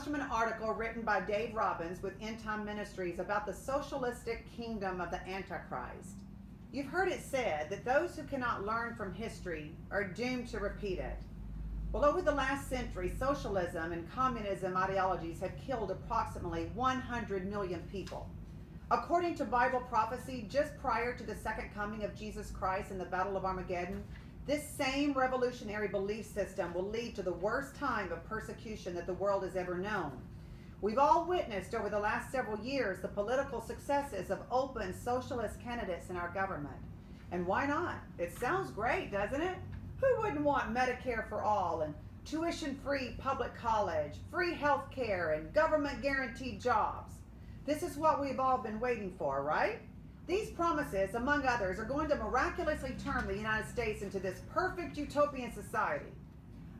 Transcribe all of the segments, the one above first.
from an article written by Dave Robbins with End Time Ministries about the socialistic kingdom of the Antichrist. You've heard it said that those who cannot learn from history are doomed to repeat it. Well, over the last century, socialism and communism ideologies have killed approximately 100 million people. According to Bible prophecy, just prior to the second coming of Jesus Christ in the Battle of Armageddon, this same revolutionary belief system will lead to the worst time of persecution that the world has ever known. We've all witnessed over the last several years the political successes of open socialist candidates in our government. And why not? It sounds great, doesn't it? Who wouldn't want Medicare for all and tuition-free public college, free health care, and government-guaranteed jobs? This is what we've all been waiting for, right? These promises, among others, are going to miraculously turn the United States into this perfect utopian society.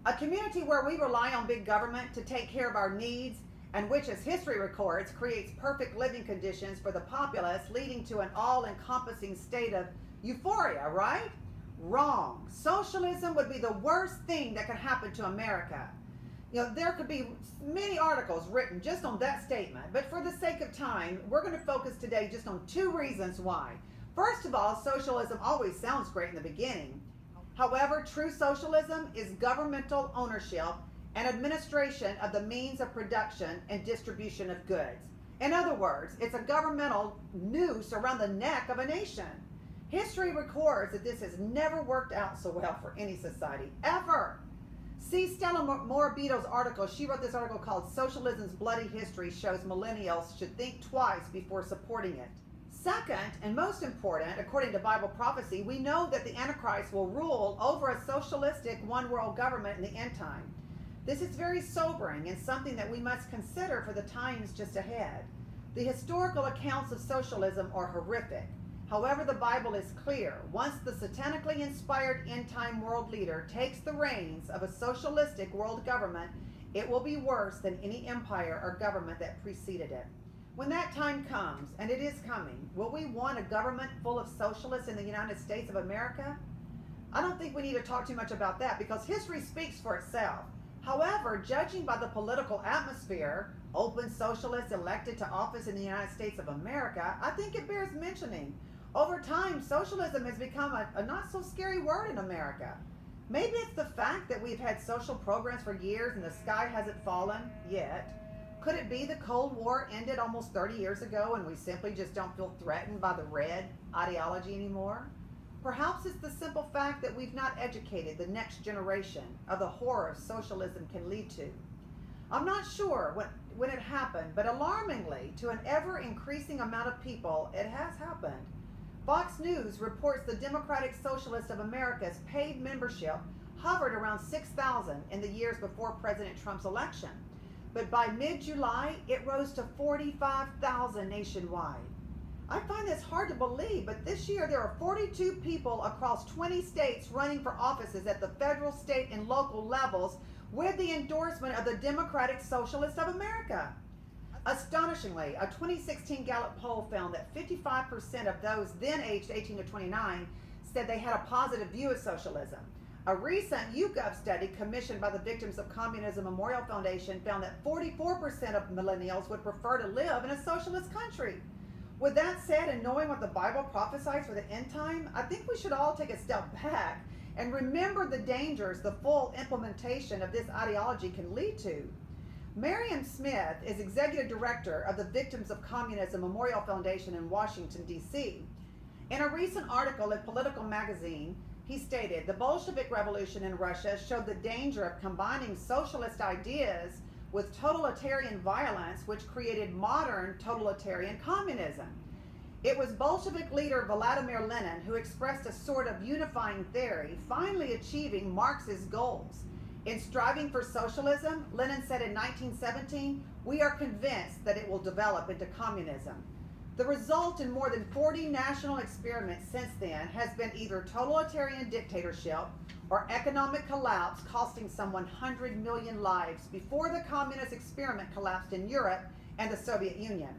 A community where we rely on big government to take care of our needs, and which, as history records, creates perfect living conditions for the populace, leading to an all-encompassing state of euphoria, right? Wrong. Socialism would be the worst thing that could happen to America. You know, there could be many articles written just on that statement, but for the sake of time, we're going to focus today just on two reasons why. First of all, socialism always sounds great in the beginning. However, true socialism is governmental ownership and administration of the means of production and distribution of goods. In other words, it's a governmental noose around the neck of a nation. History records that this has never worked out so well for any society, ever. See Stella Morabito's article. She wrote this article called Socialism's Bloody History Shows Millennials Should Think Twice Before Supporting It. Second, and most important, according to Bible prophecy, we know that the Antichrist will rule over a socialistic one-world government in the end time. This is very sobering and something that we must consider for the times just ahead. The historical accounts of socialism are horrific. However, the Bible is clear. Once the satanically inspired end-time world leader takes the reins of a socialistic world government, it will be worse than any empire or government that preceded it. When that time comes, and it is coming, will we want a government full of socialists in the United States of America? I don't think we need to talk too much about that because history speaks for itself. However, judging by the political atmosphere, open socialists elected to office in the United States of America, I think it bears mentioning. Over time, socialism has become a not so scary word in America. Maybe it's the fact that we've had social programs for years and the sky hasn't fallen yet. Could it be the Cold War ended almost 30 years ago and we simply just don't feel threatened by the red ideology anymore? Perhaps it's the simple fact that we've not educated the next generation of the horror socialism can lead to. I'm not sure when it happened, but alarmingly, to an ever-increasing amount of people, it has happened. Fox News reports the Democratic Socialists of America's paid membership hovered around 6,000 in the years before President Trump's election. But by mid-July, it rose to 45,000 nationwide. I find this hard to believe, but this year there are 42 people across 20 states running for offices at the federal, state, and local levels with the endorsement of the Democratic Socialists of America. Astonishingly, a 2016 Gallup poll found that 55% of those then aged 18 to 29 said they had a positive view of socialism. A recent YouGov study commissioned by the Victims of Communism Memorial Foundation found that 44% of millennials would prefer to live in a socialist country. With that said, and knowing what the Bible prophesies for the end time, I think we should all take a step back and remember the dangers the full implementation of this ideology can lead to. Mariam Smith is executive director of the Victims of Communism Memorial Foundation in Washington, D.C. In a recent article in Political Magazine, he stated, the Bolshevik Revolution in Russia showed the danger of combining socialist ideas with totalitarian violence, which created modern totalitarian communism. It was Bolshevik leader Vladimir Lenin who expressed a sort of unifying theory, finally achieving Marx's goals. In striving for socialism, Lenin said in 1917, we are convinced that it will develop into communism. The result in more than 40 national experiments since then has been either totalitarian dictatorship or economic collapse, costing some 100 million lives before the communist experiment collapsed in Europe and the Soviet Union.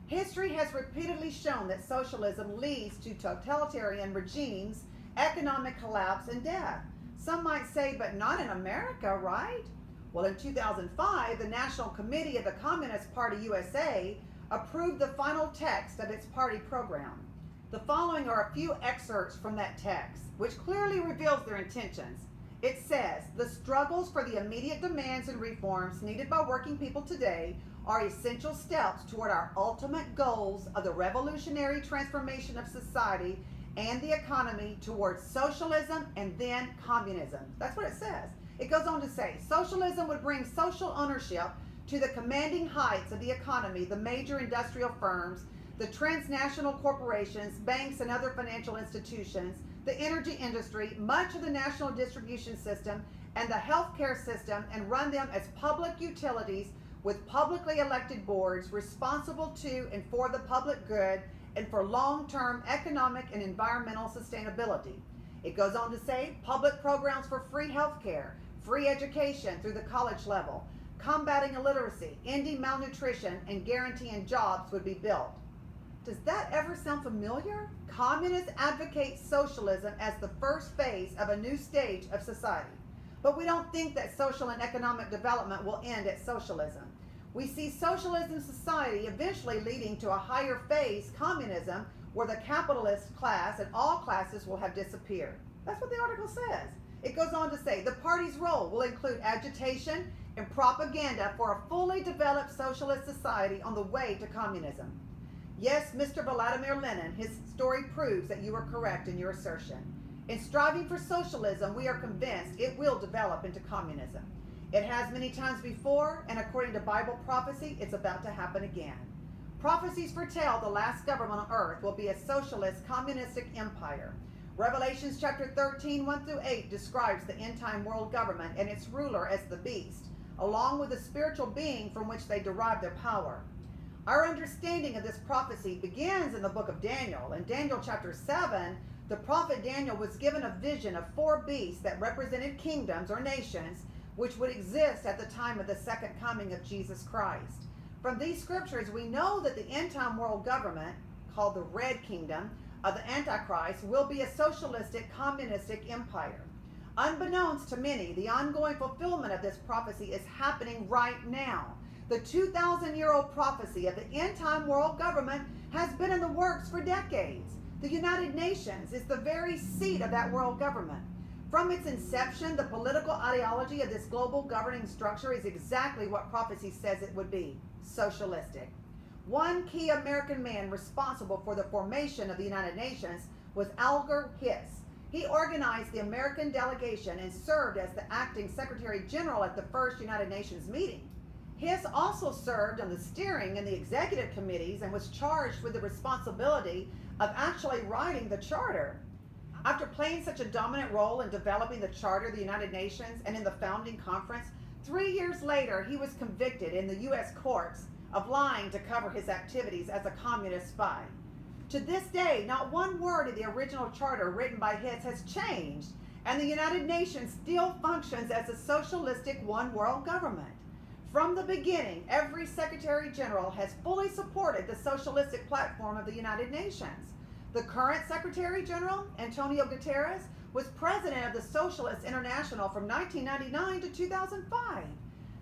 History has repeatedly shown that socialism leads to totalitarian regimes, economic collapse, and death. Some might say, but not in America, right? Well, in 2005, the National Committee of the Communist Party USA approved the final text of its party program. The following are a few excerpts from that text, which clearly reveals their intentions. It says, the struggles for the immediate demands and reforms needed by working people today are essential steps toward our ultimate goals of the revolutionary transformation of society and the economy towards socialism and then communism. That's what it says. It goes on to say, socialism would bring social ownership to the commanding heights of the economy, the major industrial firms, the transnational corporations, banks and other financial institutions, the energy industry, much of the national distribution system, and the healthcare system, and run them as public utilities with publicly elected boards responsible to and for the public good and for long-term economic and environmental sustainability. It goes on to say, public programs for free healthcare, free education through the college level, combating illiteracy, ending malnutrition, and guaranteeing jobs would be built. Does that ever sound familiar? Communists advocate socialism as the first phase of a new stage of society. But we don't think that social and economic development will end at socialism. We see socialism society eventually leading to a higher phase, communism, where the capitalist class and all classes will have disappeared. That's what the article says. It goes on to say, the party's role will include agitation and propaganda for a fully developed socialist society on the way to communism. Yes, Mr. Vladimir Lenin, his story proves that you are correct in your assertion. In striving for socialism, we are convinced it will develop into communism. It has many times before, and according to Bible prophecy, it's about to happen again. Prophecies foretell the last government on earth will be a socialist communistic empire. Revelations chapter 13, 1 through 8 describes the end-time world government and its ruler as the beast, along with the spiritual being from which they derive their power. Our understanding of this prophecy begins in the book of Daniel. In Daniel chapter 7, the prophet Daniel was given a vision of 4 beasts that represented kingdoms or nations which would exist at the time of the second coming of Jesus Christ. From these scriptures, we know that the end-time world government, called the Red Kingdom of the Antichrist, will be a socialistic, communistic empire. Unbeknownst to many, the ongoing fulfillment of this prophecy is happening right now. The 2,000-year-old prophecy of the end-time world government has been in the works for decades. The United Nations is the very seat of that world government. From its inception, the political ideology of this global governing structure is exactly what prophecy says it would be: socialistic. One key American man responsible for the formation of the United Nations was Alger Hiss. He organized the American delegation and served as the acting Secretary General at the first United Nations meeting. Hiss also served on the steering and the executive committees and was charged with the responsibility of actually writing the charter. After playing such a dominant role in developing the Charter of the United Nations and in the founding conference, 3 years later he was convicted in the U.S. courts of lying to cover his activities as a communist spy. To this day, not one word of the original charter written by Hiss has changed, and the United Nations still functions as a socialistic one-world government. From the beginning, every Secretary General has fully supported the socialistic platform of the United Nations. The current Secretary General, Antonio Guterres, was president of the Socialist International from 1999 to 2005.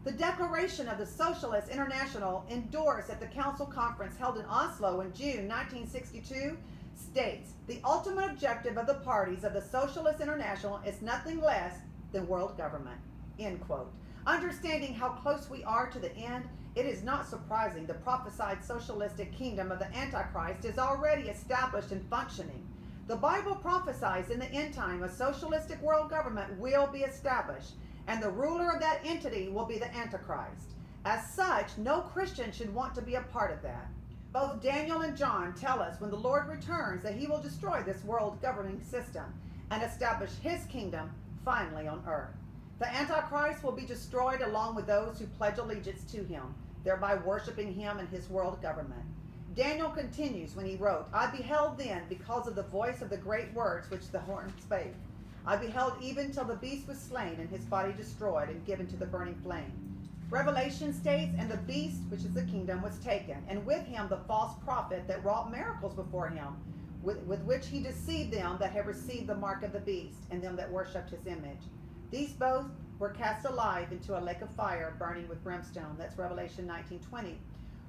The Declaration of the Socialist International, endorsed at the Council Conference held in Oslo in June 1962, states, "The ultimate objective of the parties of the Socialist International is nothing less than world government." End quote. Understanding how close we are to the end, it is not surprising the prophesied socialistic kingdom of the Antichrist is already established and functioning. The Bible prophesies in the end time a socialistic world government will be established, and the ruler of that entity will be the Antichrist. As such, no Christian should want to be a part of that. Both Daniel and John tell us when the Lord returns that he will destroy this world governing system and establish his kingdom finally on earth. The Antichrist will be destroyed along with those who pledge allegiance to him, thereby worshiping him and his world government. Daniel continues when he wrote, "I beheld then, because of the voice of the great words which the horn spake. I beheld even till the beast was slain, and his body destroyed and given to the burning flame." Revelation states, "And the beast, which is the kingdom, was taken, and with him the false prophet that wrought miracles before him, with which he deceived them that had received the mark of the beast, and them that worshipped his image. These both were cast alive into a lake of fire burning with brimstone. That's Revelation 19:20.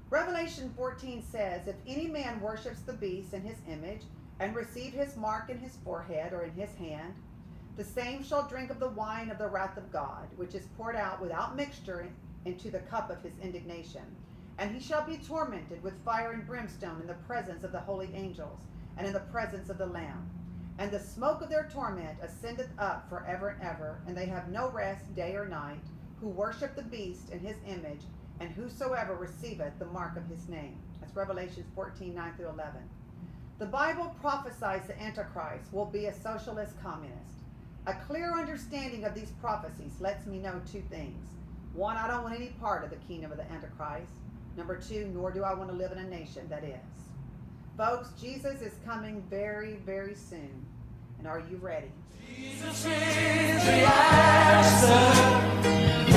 Revelation 14 says, if any man worships the beast in his image and receive his mark in his forehead or in his hand, the same shall drink of the wine of the wrath of God, which is poured out without mixture into the cup of his indignation. And he shall be tormented with fire and brimstone in the presence of the holy angels and in the presence of the Lamb. And the smoke of their torment ascendeth up forever and ever, and they have no rest day or night, who worship the beast in his image, and whosoever receiveth the mark of his name. That's Revelation 14:9-11. The Bible prophesies the Antichrist will be a socialist communist. A clear understanding of these prophecies lets me know two things. One, I don't want any part of the kingdom of the Antichrist. Number two, nor do I want to live in a nation that is. Folks, Jesus is coming very, very soon. And are you ready? Jesus is the answer.